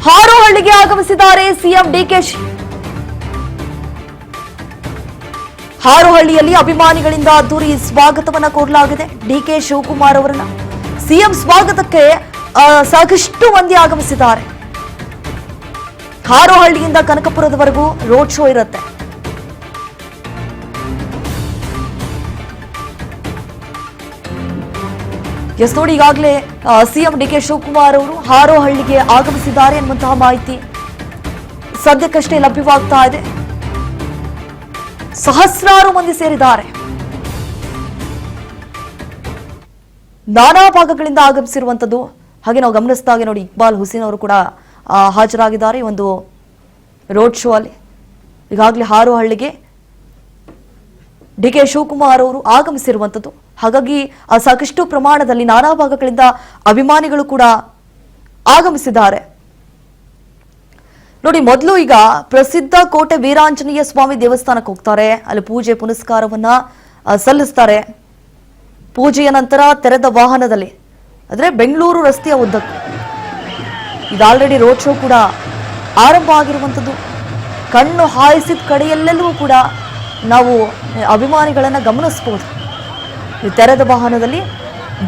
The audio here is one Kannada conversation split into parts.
ಹಾರೋಹಳ್ಳಿಗೆ ಆಗಮಿಸಿದ್ದಾರೆ ಸಿಎಂ ಡಿಕೆಶಿ. ಹಾರೋಹಳ್ಳಿಯಲ್ಲಿ ಅಭಿಮಾನಿಗಳಿಂದ ಅದ್ದೂರಿ ಸ್ವಾಗತವನ್ನ ಕೋರಲಾಗಿದೆ. ಡಿಕೆ ಶಿವಕುಮಾರ್ ಅವರನ್ನ ಸಿಎಂ ಸ್ವಾಗತಕ್ಕೆ ಸಾಕಷ್ಟು ಮಂದಿ ಆಗಮಿಸಿದ್ದಾರೆ. ಹಾರೋಹಳ್ಳಿಯಿಂದ ಕನಕಪುರದವರೆಗೂ ರೋಡ್ ಶೋ ಇರುತ್ತೆ. ಎಸ್ ನೋಡಿ, ಈಗಾಗಲೇ ಸಿಎಂ ಡಿಕೆ ಶಿವಕುಮಾರ್ ಅವರು ಹಾರೋಹಳ್ಳಿಗೆ ಆಗಮಿಸಿದ್ದಾರೆ ಎನ್ನುವಂತಹ ಮಾಹಿತಿ ಸದ್ಯಕ್ಕಷ್ಟೇ ಲಭ್ಯವಾಗ್ತಾ ಇದೆ. ಸಹಸ್ರಾರು ಮಂದಿ ಸೇರಿದ್ದಾರೆ. ನಾನಾ ಭಾಗಗಳಿಂದ ಆಗಮಿಸಿರುವಂತದ್ದು. ಹಾಗೆ ನಾವು ಗಮನಿಸಿದಾಗ ನೋಡಿ, ಇಕ್ಬಾಲ್ ಹುಸೇನ್ ಅವರು ಕೂಡ ಹಾಜರಾಗಿದ್ದಾರೆ ಈ ಒಂದು ರೋಡ್ ಶೋ ಅಲ್ಲಿ. ಈಗಾಗಲೇ ಹಾರೋಹಳ್ಳಿಗೆ ಡಿಕೆ ಶಿವಕುಮಾರ್ ಅವರು ಆಗಮಿಸಿರುವಂತದ್ದು. ಹಾಗಾಗಿ ಸಾಕಷ್ಟು ಪ್ರಮಾಣದಲ್ಲಿ ನಾನಾ ಭಾಗಗಳಿಂದ ಅಭಿಮಾನಿಗಳು ಕೂಡ ಆಗಮಿಸಿದ್ದಾರೆ. ನೋಡಿ, ಮೊದಲು ಈಗ ಪ್ರಸಿದ್ಧ ಕೋಟೆ ವೀರಾಂಜನೇಯ ಸ್ವಾಮಿ ದೇವಸ್ಥಾನಕ್ಕೆ ಹೋಗ್ತಾರೆ. ಅಲ್ಲಿ ಪೂಜೆ ಪುನಸ್ಕಾರವನ್ನ ಸಲ್ಲಿಸ್ತಾರೆ. ಪೂಜೆಯ ನಂತರ ತೆರೆದ ವಾಹನದಲ್ಲಿ, ಅಂದ್ರೆ ಬೆಂಗಳೂರು ರಸ್ತೆಯ ಉದ್ದಕ್ಕೂ ಈಗ ಆಲ್ರೆಡಿ ರೋಡ್ ಶೋ ಕೂಡ ಆರಂಭ ಆಗಿರುವಂಥದ್ದು. ಕಣ್ಣು ಹಾಯಿಸಿದ ಕಡೆಯಲ್ಲೆಲ್ಲವೂ ಕೂಡ ನಾವು ಅಭಿಮಾನಿಗಳನ್ನ ಗಮನಿಸಬಹುದು. ತೆರೆದ ವಾಹನದಲ್ಲಿ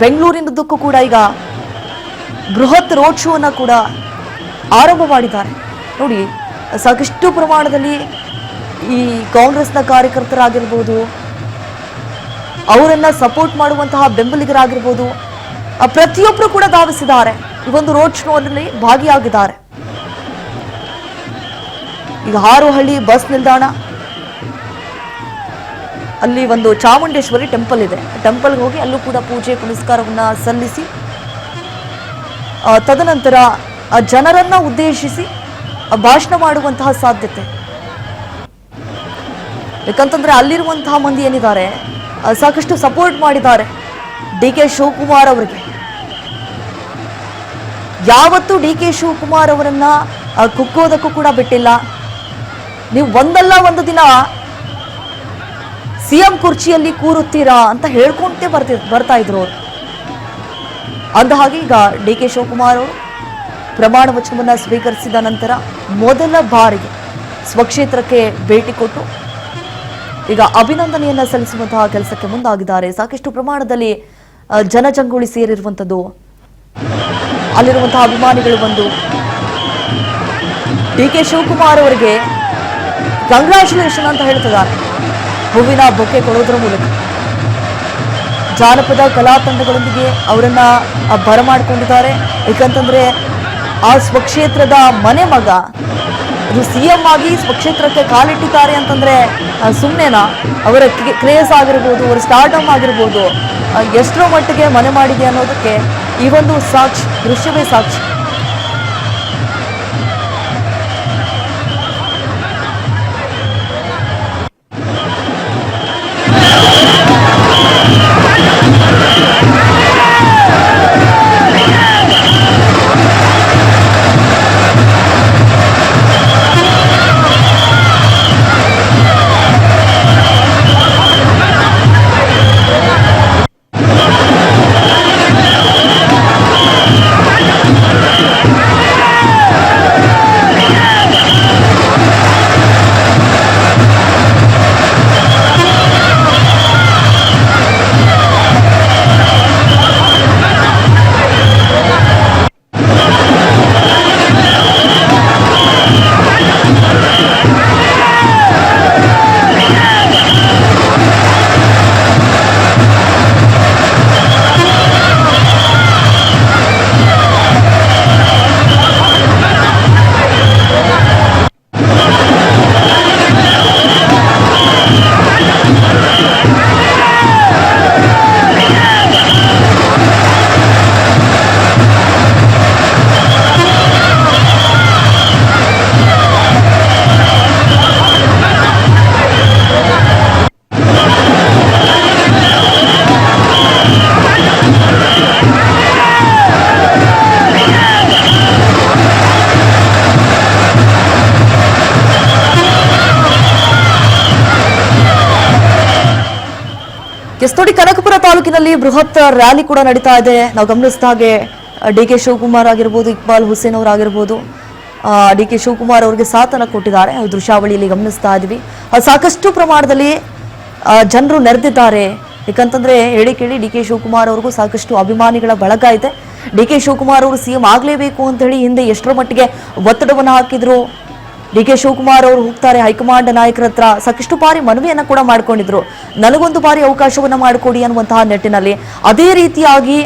ಬೆಂಗಳೂರಿನದ್ದಕ್ಕೂ ಕೂಡ ಈಗ ಬೃಹತ್ ರೋಡ್ ಶೋ ಅನ್ನ ಕೂಡ ಆರಂಭ ಮಾಡಿದ್ದಾರೆ. ನೋಡಿ, ಸಾಕಷ್ಟು ಪ್ರಮಾಣದಲ್ಲಿ ಈ ಕಾಂಗ್ರೆಸ್ನ ಕಾರ್ಯಕರ್ತರಾಗಿರ್ಬೋದು, ಅವರನ್ನ ಸಪೋರ್ಟ್ ಮಾಡುವಂತಹ ಬೆಂಬಲಿಗರಾಗಿರ್ಬೋದು, ಪ್ರತಿಯೊಬ್ಬರು ಕೂಡ ಧಾವಿಸಿದ್ದಾರೆ. ಈ ಒಂದು ರೋಡ್ ಶೋ ಅಲ್ಲಿ ಭಾಗಿಯಾಗಿದ್ದಾರೆ. ಈಗ ಹಾರೋಹಳ್ಳಿ ಬಸ್ ನಿಲ್ದಾಣ, ಅಲ್ಲಿ ಒಂದು ಚಾಮುಂಡೇಶ್ವರಿ ಟೆಂಪಲ್ ಇದೆ. ಟೆಂಪಲ್ಗೆ ಹೋಗಿ ಅಲ್ಲೂ ಕೂಡ ಪೂಜೆ ಪುನಸ್ಕಾರವನ್ನ ಸಲ್ಲಿಸಿ ತದನಂತರ ಜನರನ್ನ ಉದ್ದೇಶಿಸಿ ಭಾಷಣ ಮಾಡುವಂತಹ ಸಾಧ್ಯತೆ. ಯಾಕಂತಂದ್ರೆ ಅಲ್ಲಿರುವಂತಹ ಮಂದಿ ಏನಿದ್ದಾರೆ ಸಾಕಷ್ಟು ಸಪೋರ್ಟ್ ಮಾಡಿದ್ದಾರೆ ಡಿಕೆ ಶಿವಕುಮಾರ್ ಅವರಿಗೆ. ಯಾವತ್ತೂ ಡಿಕೆ ಶಿವಕುಮಾರ್ ಅವರನ್ನ ಕುಕ್ಕೋದಕ್ಕೂ ಕೂಡ ಬಿಟ್ಟಿಲ್ಲ. ನೀವು ಒಂದಲ್ಲ ಒಂದು ದಿನ ಸಿಎಂ ಕುರ್ಚಿಯಲ್ಲಿ ಕೂರುತ್ತೀರಾ ಅಂತ ಹೇಳ್ಕೊಂಡೇ ಬರ್ತಾ ಇದ್ರು ಅವರು. ಅಂದ ಹಾಗೆ ಈಗ ಡಿಕೆ ಶಿವಕುಮಾರ್ ಅವರು ಪ್ರಮಾಣ ವಚನವನ್ನು ಸ್ವೀಕರಿಸಿದ ನಂತರ ಮೊದಲ ಬಾರಿಗೆ ಸ್ವಕ್ಷೇತ್ರಕ್ಕೆ ಭೇಟಿ ಕೊಟ್ಟು ಈಗ ಅಭಿನಂದನೆಯನ್ನ ಸಲ್ಲಿಸುವಂತಹ ಕೆಲಸಕ್ಕೆ ಮುಂದಾಗಿದ್ದಾರೆ. ಸಾಕಷ್ಟು ಪ್ರಮಾಣದಲ್ಲಿ ಜನಜಂಗುಳಿ ಸೇರಿರುವಂಥದ್ದು. ಅಲ್ಲಿರುವಂತಹ ಅಭಿಮಾನಿಗಳು ಬಂದು ಡಿಕೆ ಶಿವಕುಮಾರ್ ಅವರಿಗೆ ಕಂಗ್ರ್ಯಾಚುಲೇಷನ್ ಅಂತ ಹೇಳ್ತಿದ್ದಾರೆ. ಹೂವಿನ ಬೊಕ್ಕೆ ಕೊಡೋದ್ರ ಮೂಲಕ ಜಾನಪದ ಕಲಾ ತಂಡಗಳೊಂದಿಗೆ ಅವರನ್ನ ಬರಮಾಡಿಕೊಂಡಿದ್ದಾರೆ. ಏಕಂತಂದ್ರೆ ಆ ಸ್ವಕ್ಷೇತ್ರದ ಮನೆ ಮಗ ಅದು ಸಿಎಂ ಆಗಿ ಸ್ವಕ್ಷೇತ್ರಕ್ಕೆ ಕಾಲಿಟ್ಟಿದ್ದಾರೆ ಅಂತಂದ್ರೆ ಸುಮ್ಮನೆನಾ? ಅವರ ಕ್ರೇಜ್ ಆಗಿರ್ಬೋದು, ಅವರ ಸ್ಟಾರ್ಟಮ್ ಆಗಿರ್ಬೋದು, ಎಷ್ಟರ ಮಟ್ಟಿಗೆ ಮನೆ ಮಾಡಿದೆ ಅನ್ನೋದಕ್ಕೆ ಈ ಒಂದು ಸಾಕ್ಷಿ, ದೃಶ್ಯವೇ ಸಾಕ್ಷಿ. ಎಸ್ತೋಡಿ ಕನಕಪುರ ತಾಲೂಕಿನಲ್ಲಿ ಬೃಹತ್ ರ್ಯಾಲಿ ಕೂಡ ನಡೀತಾ ಇದೆ. ನಾವು ಗಮನಿಸಿದ ಹಾಗೆ ಡಿಕೆ ಶಿವಕುಮಾರ್ ಆಗಿರಬಹುದು, ಇಕ್ಬಾಲ್ ಹುಸೇನ್ ಅವರಾಗಿರಬಹುದು, ಡಿ ಕೆ ಶಿವಕುಮಾರ್ ಅವರಿಗೆ ಸಾಥನ್ನ ಕೊಟ್ಟಿದ್ದಾರೆ. ದೃಶ್ಯಾವಳಿಯಲ್ಲಿ ಗಮನಿಸ್ತಾ ಇದ್ವಿ. ಸಾಕಷ್ಟು ಪ್ರಮಾಣದಲ್ಲಿ ಜನರು ನೆರೆದಿದ್ದಾರೆ. ಯಾಕಂತಂದ್ರೆ ಹೇಳಿ ಕೇಳಿ ಡಿ ಕೆ ಶಿವಕುಮಾರ್ ಅವ್ರಿಗೂ ಸಾಕಷ್ಟು ಅಭಿಮಾನಿಗಳ ಬಳಗ ಇದೆ. ಡಿ ಕೆ ಶಿವಕುಮಾರ್ ಅವರು ಸಿಎಂ ಆಗ್ಲೇಬೇಕು ಅಂತ ಹೇಳಿ ಹಿಂದೆ ಎಷ್ಟರ ಮಟ್ಟಿಗೆ ಒತ್ತಡವನ್ನು ಹಾಕಿದ್ರು. ಡಿ ಕೆ ಶಿವಕುಮಾರ್ ಅವರು ಹೋಗ್ತಾರೆ ಹೈಕಮಾಂಡ್ ನಾಯಕರ ಹತ್ರ, ಸಾಕಷ್ಟು ಬಾರಿ ಮನವಿಯನ್ನ ಕೂಡ ಮಾಡ್ಕೊಂಡಿದ್ರು, ನನಗೊಂದು ಬಾರಿ ಅವಕಾಶವನ್ನ ಮಾಡಿಕೊಡಿ ಅನ್ನುವಂತಹ ನಿಟ್ಟಿನಲ್ಲಿ. ಅದೇ ರೀತಿಯಾಗಿ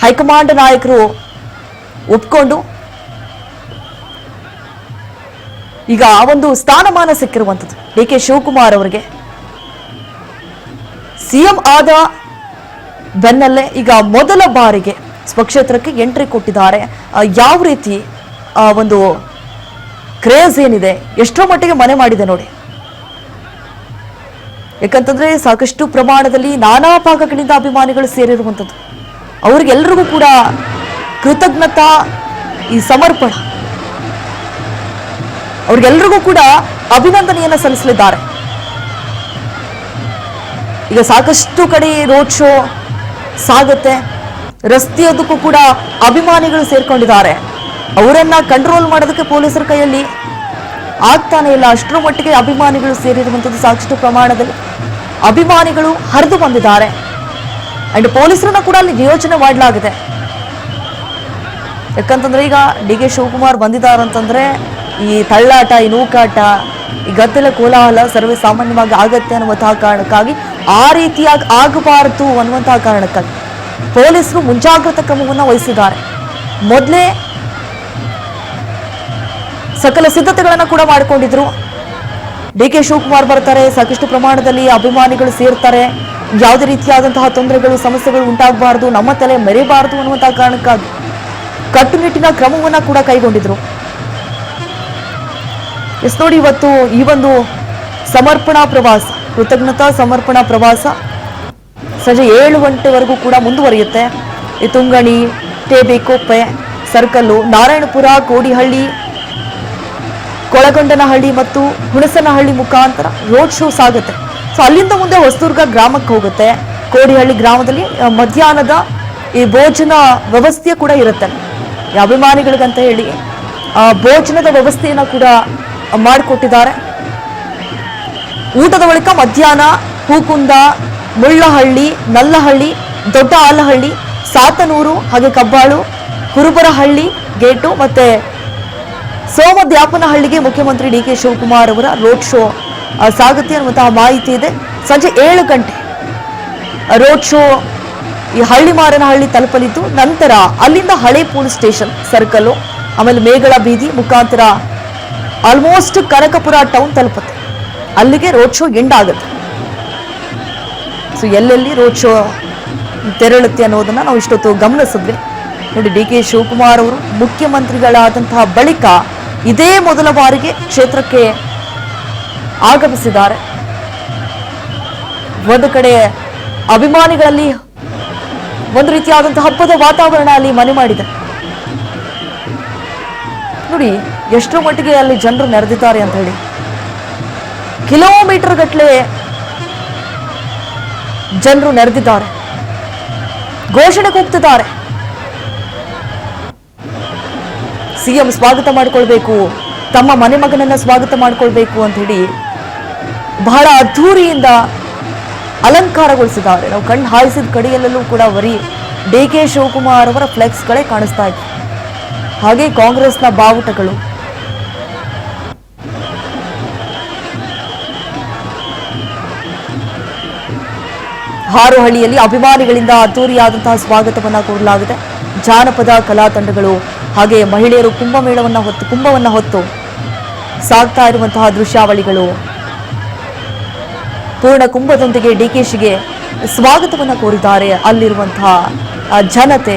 ಹೈಕಮಾಂಡ್ ನಾಯಕರು ಒಪ್ಕೊಂಡು ಈಗ ಆ ಒಂದು ಸ್ಥಾನಮಾನ ಸಿಕ್ಕಿರುವಂಥದ್ದು ಡಿ ಕೆ ಶಿವಕುಮಾರ್ ಅವರಿಗೆ. ಸಿಎಂ ಆದ ಬೆನ್ನಲ್ಲೇ ಈಗ ಮೊದಲ ಬಾರಿಗೆ ಸ್ವಕ್ಷೇತ್ರಕ್ಕೆ ಎಂಟ್ರಿ ಕೊಟ್ಟಿದ್ದಾರೆ. ಯಾವ ರೀತಿ ಒಂದು ಕ್ರೇಜ್ ಏನಿದೆ, ಎಷ್ಟೋ ಮಟ್ಟಿಗೆ ಮನೆ ಮಾಡಿದೆ ನೋಡಿ. ಯಾಕಂತಂದ್ರೆ ಸಾಕಷ್ಟು ಪ್ರಮಾಣದಲ್ಲಿ ನಾನಾ ಭಾಗಗಳಿಂದ ಅಭಿಮಾನಿಗಳು ಸೇರಿರುವಂಥದ್ದು. ಅವ್ರಿಗೆಲ್ರಿಗೂ ಕೂಡ ಕೃತಜ್ಞತಾ, ಈ ಸಮರ್ಪಣ, ಅವ್ರಿಗೆಲ್ರಿಗೂ ಕೂಡ ಅಭಿನಂದನೆಯನ್ನ ಸಲ್ಲಿಸಲಿದ್ದಾರೆ. ಈಗ ಸಾಕಷ್ಟು ಕಡೆ ರೋಡ್ ಶೋ ಸಾಗುತ್ತೆ, ರಸ್ತೆಯದಕ್ಕೂ ಕೂಡ ಅಭಿಮಾನಿಗಳು ಸೇರ್ಕೊಂಡಿದ್ದಾರೆ. ಅವರನ್ನ ಕಂಟ್ರೋಲ್ ಮಾಡೋದಕ್ಕೆ ಪೊಲೀಸರ ಕೈಯಲ್ಲಿ ಆಗ್ತಾನೆ ಇಲ್ಲ. ಅಷ್ಟರ ಮಟ್ಟಿಗೆ ಅಭಿಮಾನಿಗಳು ಸೇರಿರುವಂಥದ್ದು. ಸಾಕಷ್ಟು ಪ್ರಮಾಣದಲ್ಲಿ ಅಭಿಮಾನಿಗಳು ಹರಿದು ಬಂದಿದ್ದಾರೆ. ಅಂಡ್ ಪೊಲೀಸರನ್ನ ಕೂಡ ಅಲ್ಲಿ ನಿಯೋಜನೆ ಮಾಡಲಾಗಿದೆ. ಯಾಕಂತಂದ್ರೆ ಈಗ ಡಿ ಕೆ ಶಿವಕುಮಾರ್ ಬಂದಿದ್ದಾರಂತಂದ್ರೆ ಈ ತಳ್ಳಾಟ, ಈ ನೂಕಾಟ, ಈ ಗದ್ದಲ ಕೋಲಾಹಲ ಸರ್ವೇ ಸಾಮಾನ್ಯವಾಗಿ ಆಗತ್ತೆ ಅನ್ನುವಂತಹ ಕಾರಣಕ್ಕಾಗಿ, ಆ ರೀತಿಯಾಗಿ ಆಗಬಾರದು ಅನ್ನುವಂತಹ ಕಾರಣಕ್ಕಾಗಿ ಪೊಲೀಸರು ಮುಂಜಾಗ್ರತಾ ಕ್ರಮವನ್ನು ವಹಿಸಿದ್ದಾರೆ. ಮೊದಲೇ ಸಕಲ ಸಿದ್ಧತೆಗಳನ್ನ ಕೂಡ ಮಾಡಿಕೊಂಡಿದ್ರು. ಡಿ ಕೆ ಶಿವಕುಮಾರ್ ಬರ್ತಾರೆ, ಸಾಕಷ್ಟು ಪ್ರಮಾಣದಲ್ಲಿ ಅಭಿಮಾನಿಗಳು ಸೇರ್ತಾರೆ, ಯಾವುದೇ ರೀತಿಯಾದಂತಹ ತೊಂದರೆಗಳು, ಸಮಸ್ಯೆಗಳು ಉಂಟಾಗಬಾರದು, ನಮ್ಮ ತಲೆ ಮೆರೆಯಬಾರದು ಅನ್ನುವಂತಹ ಕಾರಣಕ್ಕಾಗಿ ಕಟ್ಟುನಿಟ್ಟಿನ ಕ್ರಮವನ್ನ ಕೂಡ ಕೈಗೊಂಡಿದ್ರು. ಎಸ್ ನೋಡಿ, ಇವತ್ತು ಈ ಒಂದು ಸಮರ್ಪಣಾ ಪ್ರವಾಸ, ಕೃತಜ್ಞತಾ ಸಮರ್ಪಣಾ ಪ್ರವಾಸ ಸಂಜೆ 7 ಗಂಟೆವರೆಗೂ ಕೂಡ ಮುಂದುವರಿಯುತ್ತೆ. ಈ ತುಂಗಣಿ, ಟೇಬೇಕೊಪ್ಪೆ ಸರ್ಕಲ್ಲು, ನಾರಾಯಣಪುರ, ಕೋಡಿಹಳ್ಳಿ, ಕೊಳಗೊಂಡನಹಳ್ಳಿ ಮತ್ತು ಹುಣಸನಹಳ್ಳಿ ಮುಖಾಂತರ ರೋಡ್ ಶೋ ಸಾಗುತ್ತೆ. ಸೊ ಅಲ್ಲಿಂದ ಮುಂದೆ ಹೊಸದುರ್ಗ ಗ್ರಾಮಕ್ಕೆ ಹೋಗುತ್ತೆ. ಕೋಡಿಹಳ್ಳಿ ಗ್ರಾಮದಲ್ಲಿ ಮಧ್ಯಾಹ್ನದ ಈ ಭೋಜನ ವ್ಯವಸ್ಥೆ ಕೂಡ ಇರುತ್ತೆ. ಈ ಅಭಿಮಾನಿಗಳಿಗಂತ ಹೇಳಿ ಭೋಜನದ ವ್ಯವಸ್ಥೆಯನ್ನ ಕೂಡ ಮಾಡಿಕೊಟ್ಟಿದ್ದಾರೆ. ಊಟದ ಬಳಿಕ ಮಧ್ಯಾಹ್ನ ಹೂಕುಂದ, ಮುಳ್ಳಹಳ್ಳಿ, ನಲ್ಲಹಳ್ಳಿ, ದೊಡ್ಡ ಆಲಹಳ್ಳಿ, ಸಾತನೂರು, ಹಾಗೆ ಕಬ್ಬಾಳು, ಕುರುಬರಹಳ್ಳಿ ಗೇಟು ಮತ್ತೆ ಸೋಮದ್ಯಾಪನಹಳ್ಳಿಗೆ ಮುಖ್ಯಮಂತ್ರಿ ಡಿ ಕೆ ಶಿವಕುಮಾರ್ ಅವರ ರೋಡ್ ಶೋ ಸಾಗುತ್ತೆ ಅನ್ನುವಂತಹ ಮಾಹಿತಿ ಇದೆ. ಸಂಜೆ 7 ಗಂಟೆ ರೋಡ್ ಶೋ ಈ ಹಳ್ಳಿಮಾರನಹಳ್ಳಿ ತಲುಪಲಿದ್ದು, ನಂತರ ಅಲ್ಲಿಂದ ಹಳೆ ಪೊಲೀಸ್ ಸ್ಟೇಷನ್ ಸರ್ಕಲ್ಲು, ಆಮೇಲೆ ಮೇಗಳ ಬೀದಿ ಮುಖಾಂತರ ಆಲ್ಮೋಸ್ಟ್ ಕನಕಪುರ ಟೌನ್ ತಲುಪುತ್ತೆ. ಅಲ್ಲಿಗೆ ರೋಡ್ ಶೋ ಎಂಡ್ ಆಗುತ್ತೆ. ಸೊ ಎಲ್ಲೆಲ್ಲಿ ರೋಡ್ ಶೋ ತೆರಳುತ್ತೆ ಅನ್ನೋದನ್ನ ನಾವು ಇಷ್ಟೊತ್ತು ಗಮನಿಸಿದ್ವಿ. ನೋಡಿ, ಡಿ ಕೆ ಶಿವಕುಮಾರ್ ಅವರು ಮುಖ್ಯಮಂತ್ರಿಗಳಾದಂತಹ ಬಳಿಕ ಇದೇ ಮೊದಲ ಬಾರಿಗೆ ಕ್ಷೇತ್ರಕ್ಕೆ ಆಗಮಿಸಿದ್ದಾರೆ. ಒಂದು ಕಡೆ ಅಭಿಮಾನಿಗಳಲ್ಲಿ ಒಂದು ರೀತಿಯಾದಂತಹ ಹಬ್ಬದ ವಾತಾವರಣ ಅಲ್ಲಿ ಮನೆ ಮಾಡಿದೆ. ನೋಡಿ ಎಷ್ಟರ ಮಟ್ಟಿಗೆ ಅಲ್ಲಿ ಜನರು ನೆರೆದಿದ್ದಾರೆ ಅಂತ ಹೇಳಿ. ಕಿಲೋಮೀಟರ್ ಗಟ್ಟಲೆ ಜನರು ನೆರೆದಿದ್ದಾರೆ, ಘೋಷಣೆ ಕೂಗ್ತಿದ್ದಾರೆ. ಸಿಎಂ ಸ್ವಾಗತ ಮಾಡಿಕೊಳ್ಬೇಕು, ತಮ್ಮ ಮನೆ ಮಗನನ್ನ ಸ್ವಾಗತ ಮಾಡಿಕೊಳ್ಬೇಕು ಅಂತ ಹೇಳಿ ಬಹಳ ಅದ್ಧೂರಿಯಿಂದ ಅಲಂಕಾರಗೊಳಿಸಿದ್ದಾರೆ. ನಾವು ಕಣ್ಣು ಹಾಯಿಸಿದ ಕಡೆಯಲ್ಲೂ ಕೂಡ ಬರೀ ಡಿ ಕೆ ಶಿವಕುಮಾರ್ ಅವರ ಫ್ಲೆಕ್ಸ್ಗಳೇ ಕಾಣಿಸ್ತಾ ಇತ್ತು. ಹಾಗೆ ಕಾಂಗ್ರೆಸ್ನ ಬಾವುಟಗಳು, ಹಾರೋಹಳ್ಳಿಯಲ್ಲಿ ಅಭಿಮಾನಿಗಳಿಂದ ಅದ್ದೂರಿಯಾದಂತಹ ಸ್ವಾಗತವನ್ನ ಕೋರಲಾಗಿದೆ. ಜಾನಪದ ಕಲಾ ತಂಡಗಳು ಹಾಗೆ ಮಹಿಳೆಯರು ಕುಂಭವನ್ನ ಹೊತ್ತು ಸಾಗ್ತಾ ಇರುವಂತಹ ದೃಶ್ಯಾವಳಿಗಳು, ಪೂರ್ಣ ಕುಂಭದೊಂದಿಗೆ ಡಿಕೆಶಿಗೆ ಸ್ವಾಗತವನ್ನ ಕೋರಿದ್ದಾರೆ. ಅಲ್ಲಿರುವಂತಹ ಜನತೆ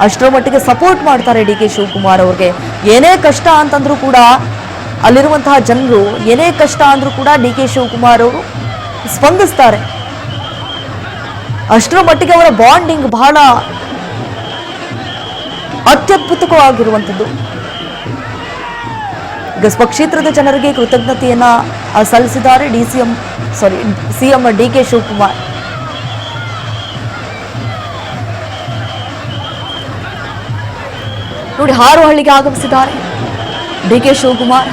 ಅಷ್ಟರ ಮಟ್ಟಿಗೆ ಸಪೋರ್ಟ್ ಮಾಡ್ತಾರೆ ಡಿ ಕೆ ಶಿವಕುಮಾರ್ ಅವ್ರಿಗೆ. ಏನೇ ಕಷ್ಟ ಅಂತಂದ್ರೂ ಕೂಡ ಅಲ್ಲಿರುವಂತಹ ಜನರು ಏನೇ ಕಷ್ಟ ಅಂದ್ರೂ ಕೂಡ ಡಿ ಕೆ ಶಿವಕುಮಾರ್ ಅವರು ಸ್ಪಂದಿಸ್ತಾರೆ. ಅಷ್ಟರ ಮಟ್ಟಿಗೆ ಅವರ ಬಾಂಡಿಂಗ್ ಬಹಳ ಅತ್ಯದ್ಭುತವಾಗಿರುವಂಥದ್ದು. ಈಗ ಸ್ವಕ್ಷೇತ್ರದ ಜನರಿಗೆ ಕೃತಜ್ಞತೆಯನ್ನ ಸಲ್ಲಿಸಿದ್ದಾರೆ ಸಿಎಂ ಡಿ ಕೆ ಶಿವಕುಮಾರ್. ನೋಡಿ, ಹಾರೋಹಳ್ಳಿಗೆ ಆಗಮಿಸಿದ್ದಾರೆ. D K Shivakumar